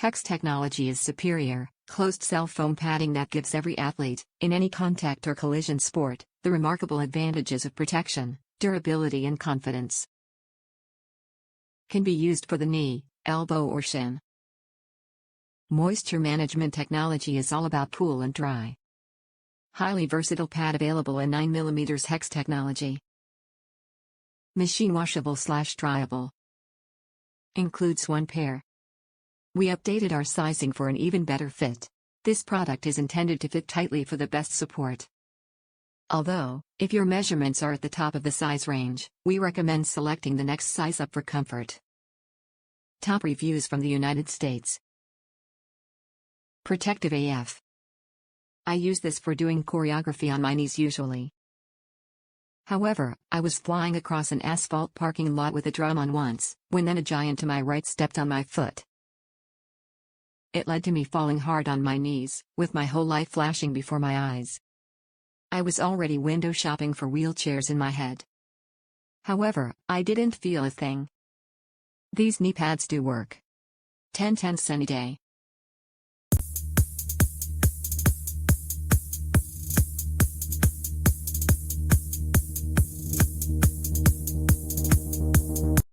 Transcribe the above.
Hex Technology is superior, closed-cell foam padding that gives every athlete, in any contact or collision sport, the remarkable advantages of protection, durability and confidence. Can be used for the knee, elbow or shin. Moisture management technology is all about cool and dry. Highly versatile pad available in 9mm Hex Technology. Machine washable/dryable. Includes 1 pair. We updated our sizing for an even better fit. This product is intended to fit tightly for the best support. Although, if your measurements are at the top of the size range, we recommend selecting the next size up for comfort. Top reviews from the United States. Protective AF. I use this for doing choreography on my knees usually. However, I was flying across an asphalt parking lot with a drum on once, when then a giant to my right stepped on my foot. It led to me falling hard on my knees, with my whole life flashing before my eyes. I was already window shopping for wheelchairs in my head. However, I didn't feel a thing. These knee pads do work. 10 anyday.